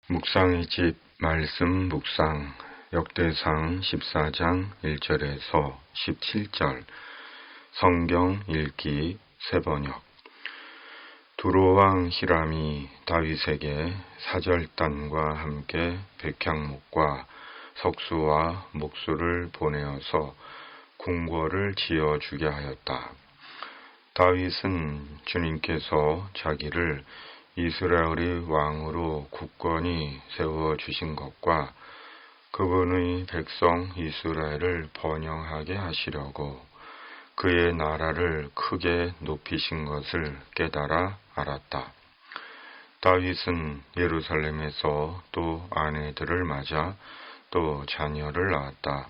묵상의 집 말씀 묵상 역대상 14장 1절에서 17절 성경 읽기 새번역. 두로왕 히람이 다윗에게 사절단과 함께 백향목과 석수와 목수를 보내어서 궁궐을 지어주게 하였다. 다윗은 주님께서 자기를 이스라엘의 왕으로 굳건히 세워주신 것과 그분의 백성 이스라엘을 번영하게 하시려고 그의 나라를 크게 높이신 것을 깨달아 알았다. 다윗은 예루살렘에서 또 아내들을 맞아 또 자녀를 낳았다.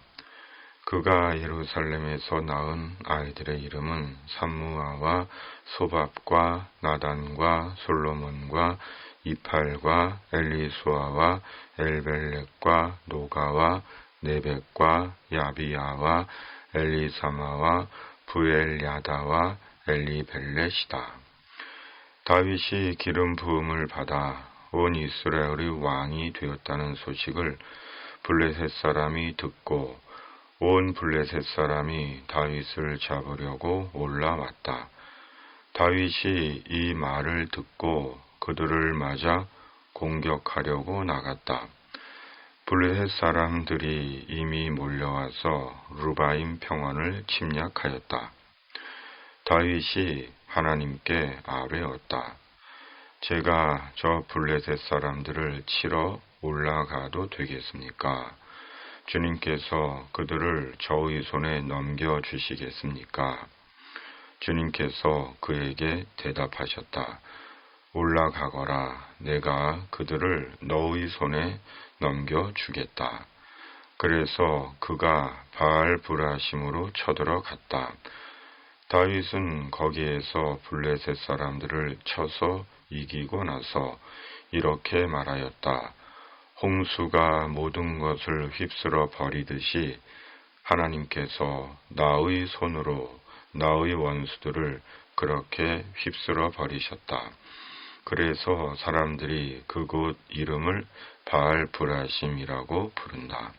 그가 예루살렘에서 낳은 아이들의 이름은 삼무아와 소밥과 나단과 솔로몬과 이팔과 엘리수아와 엘벨렉과 노가와 네벡과 야비야와 엘리사마와 부엘야다와 엘리벨렛이다. 다윗이 기름 부음을 받아 온 이스라엘의 왕이 되었다는 소식을 블레셋 사람이 듣고 온 블레셋 사람이 다윗을 잡으려고 올라왔다. 다윗이 이 말을 듣고 그들을 맞아 공격하려고 나갔다. 블레셋 사람들이 이미 몰려와서 루바임 평원을 침략하였다. 다윗이 하나님께 아뢰었다. 제가 저 블레셋 사람들을 치러 올라가도 되겠습니까? 주님께서 그들을 저의 손에 넘겨주시겠습니까? 주님께서 그에게 대답하셨다. 올라가거라. 내가 그들을 너의 손에 넘겨주겠다. 그래서 그가 바알브라심으로 쳐들어갔다. 다윗은 거기에서 블레셋 사람들을 쳐서 이기고 나서 이렇게 말하였다. 홍수가 모든 것을 휩쓸어 버리듯이 하나님께서 나의 손으로 나의 원수들을 그렇게 휩쓸어 버리셨다. 그래서 사람들이 그곳 이름을 바알브라심이라고 부른다.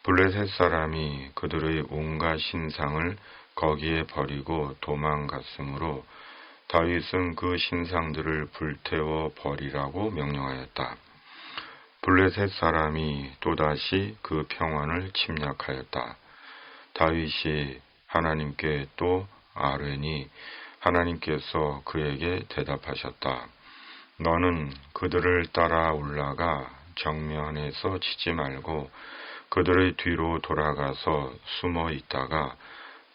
블레셋 사람이 그들의 온갖 신상을 거기에 버리고 도망갔으므로 다윗은 그 신상들을 불태워 버리라고 명령하였다. 블레셋 사람이 또다시 그 평원을 침략하였다. 다윗이 하나님께 또 아뢰니 하나님께서 그에게 대답하셨다. 너는 그들을 따라 올라가 정면에서 치지 말고 그들의 뒤로 돌아가서 숨어 있다가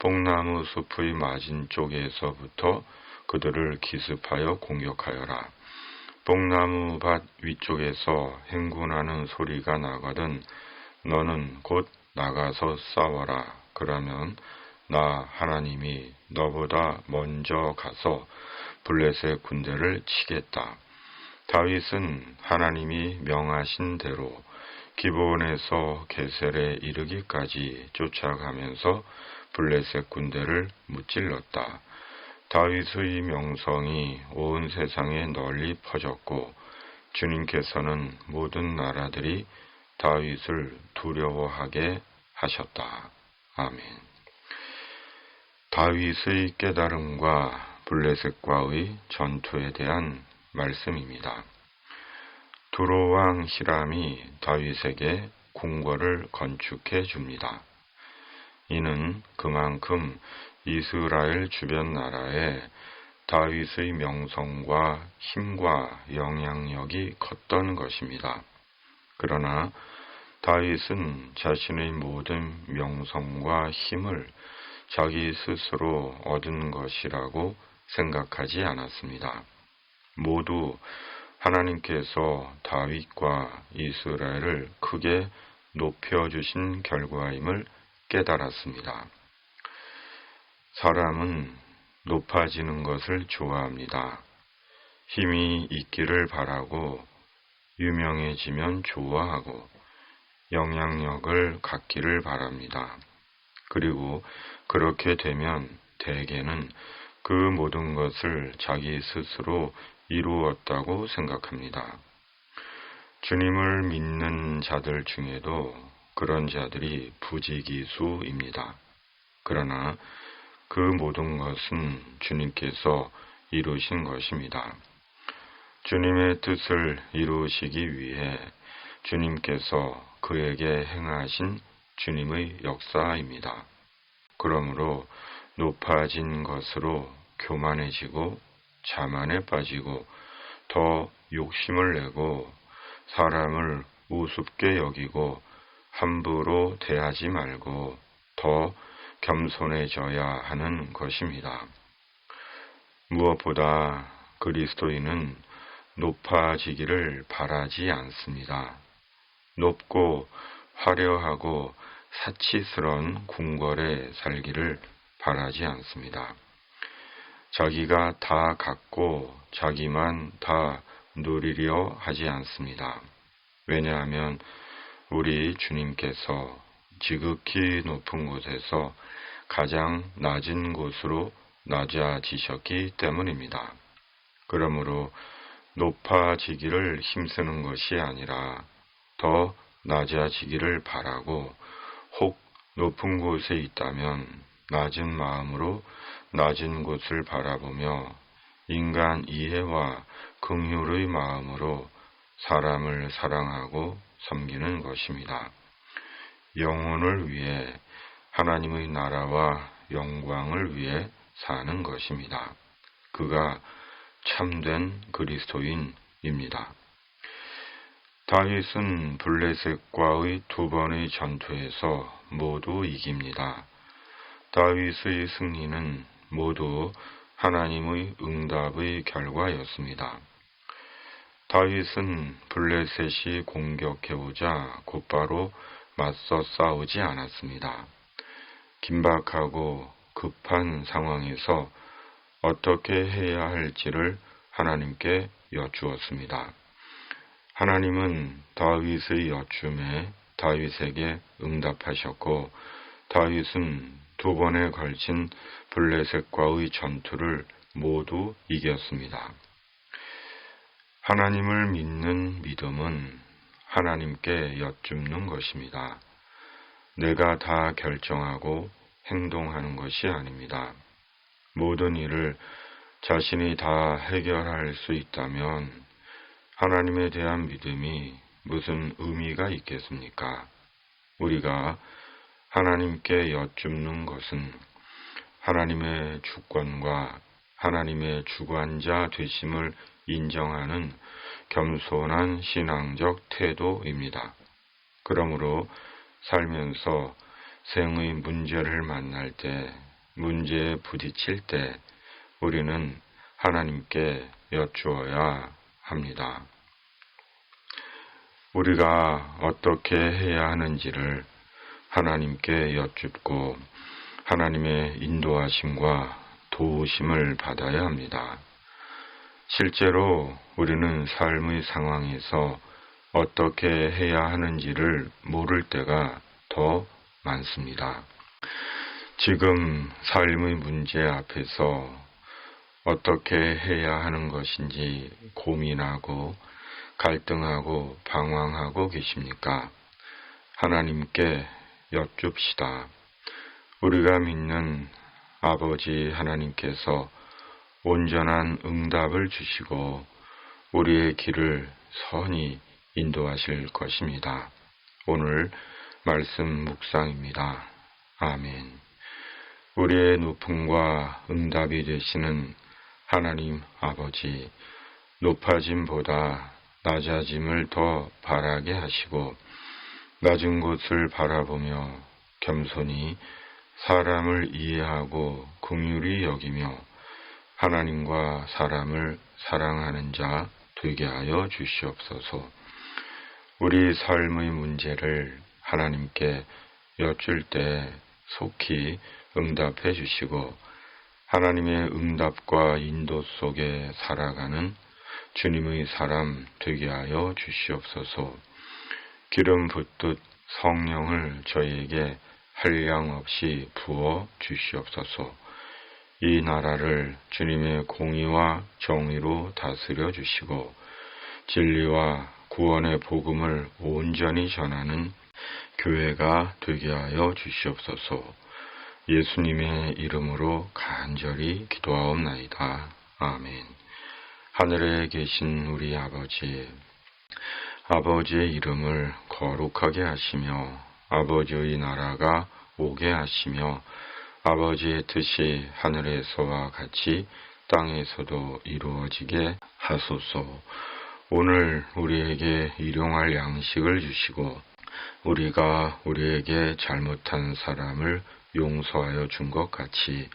뽕나무 숲의 맞은 쪽에서부터 그들을 기습하여 공격하여라. 뽕나무 밭 위쪽에서 행군하는 소리가 나거든 너는 곧 나가서 싸워라. 그러면 나 하나님이 너보다 먼저 가서 블레셋 군대를 치겠다. 다윗은 하나님이 명하신 대로 기브온에서 게셀에 이르기까지 쫓아가면서 블레셋 군대를 무찔렀다. 다윗의 명성이 온 세상에 널리 퍼졌고 주님께서는 모든 나라들이 다윗을 두려워하게 하셨다. 아멘. 다윗의 깨달음과 블레셋과의 전투에 대한 말씀입니다. 두로왕 히람이 다윗에게 궁궐을 건축해 줍니다. 이는 그만큼 이스라엘 주변 나라에 다윗의 명성과 힘과 영향력이 컸던 것입니다. 그러나 다윗은 자신의 모든 명성과 힘을 자기 스스로 얻은 것이라고 생각하지 않았습니다. 모두 하나님께서 다윗과 이스라엘을 크게 높여주신 결과임을 깨달았습니다. 사람은 높아지는 것을 좋아합니다. 힘이 있기를 바라고 유명해지면 좋아하고 영향력을 갖기를 바랍니다. 그리고 그렇게 되면 대개는 그 모든 것을 자기 스스로 이루었다고 생각합니다. 주님을 믿는 자들 중에도 그런 자들이 부지기수입니다. 그러나 그 모든 것은 주님께서 이루신 것입니다. 주님의 뜻을 이루시기 위해 주님께서 그에게 행하신 주님의 역사입니다. 그러므로 높아진 것으로 교만해지고 자만에 빠지고 더 욕심을 내고 사람을 우습게 여기고 함부로 대하지 말고 더 겸손해져야 하는 것입니다. 무엇보다 그리스도인은 높아지기를 바라지 않습니다. 높고 화려하고 사치스러운 궁궐에 살기를 바라지 않습니다. 자기가 다 갖고 자기만 다 누리려 하지 않습니다. 왜냐하면 우리 주님께서 지극히 높은 곳에서 가장 낮은 곳으로 낮아지셨기 때문입니다. 그러므로 높아지기를 힘쓰는 것이 아니라 더 낮아지기를 바라고 혹 높은 곳에 있다면 낮은 마음으로 낮은 곳을 바라보며 인간 이해와 긍휼의 마음으로 사람을 사랑하고 섬기는 것입니다. 영혼을 위해 하나님의 나라와 영광을 위해 사는 것입니다. 그가 참된 그리스도인입니다. 다윗은 블레셋과의 2번의 전투에서 모두 이깁니다. 다윗의 승리는 모두 하나님의 응답의 결과였습니다. 다윗은 블레셋이 공격해오자 곧바로 맞서 싸우지 않았습니다. 긴박하고 급한 상황에서 어떻게 해야 할지를 하나님께 여쭈었습니다. 하나님은 다윗의 여쭈에 다윗에게 응답하셨고 다윗은 2번에 걸친 블레셋과의 전투를 모두 이겼습니다. 하나님을 믿는 믿음은 하나님께 여쭙는 것입니다. 내가 다 결정하고 행동하는 것이 아닙니다. 모든 일을 자신이 다 해결할 수 있다면 하나님에 대한 믿음이 무슨 의미가 있겠습니까? 우리가 하나님께 여쭙는 것은 하나님의 주권과 하나님의 주관자 되심을 인정하는 겸손한 신앙적 태도입니다. 그러므로 살면서 생의 문제를 만날 때, 문제에 부딪힐 때 우리는 하나님께 여쭈어야 합니다. 우리가 어떻게 해야 하는지를 하나님께 여쭙고 하나님의 인도하심과 도우심을 받아야 합니다. 실제로 우리는 삶의 상황에서 어떻게 해야 하는지를 모를 때가 더 많습니다. 지금 삶의 문제 앞에서 어떻게 해야 하는 것인지 고민하고 갈등하고 방황하고 계십니까? 하나님께 여쭙시다. 우리가 믿는 아버지 하나님께서 온전한 응답을 주시고 우리의 길을 선히 인도하실 것입니다. 오늘 말씀 묵상입니다. 아멘. 우리의 높음과 응답이 되시는 하나님 아버지, 높아짐보다 낮아짐을 더 바라게 하시고 낮은 곳을 바라보며 겸손히 사람을 이해하고 긍휼히 여기며 하나님과 사람을 사랑하는 자 되게 하여 주시옵소서. 우리 삶의 문제를 하나님께 여쭐 때 속히 응답해 주시고 하나님의 응답과 인도 속에 살아가는 주님의 사람 되게 하여 주시옵소서. 기름 붓듯 성령을 저희에게 한량없이 부어 주시옵소서. 이 나라를 주님의 공의와 정의로 다스려 주시고 진리와 구원의 복음을 온전히 전하는 교회가 되게 하여 주시옵소서. 예수님의 이름으로 간절히 기도하옵나이다. 아멘. 하늘에 계신 우리 아버지의 이름을 거룩하게 하시며 아버지의 나라가 오게 하시며 아버지의 뜻이 하늘에서와 같이 땅에서도 이루어지게 하소서. 오늘 우리에게 일용할 양식을 주시고 우리가 우리에게 잘못한 사람을 용서하여 준 것 같이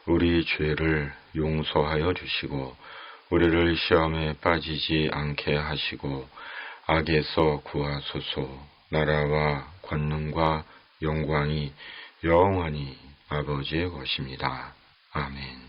우리 죄를 용서하여 주시고 우리를 시험에 빠지지 않게 하시고 악에서 구하소서. 나라와 권능과 영광이 영원히 아버지의 것입니다. 아멘.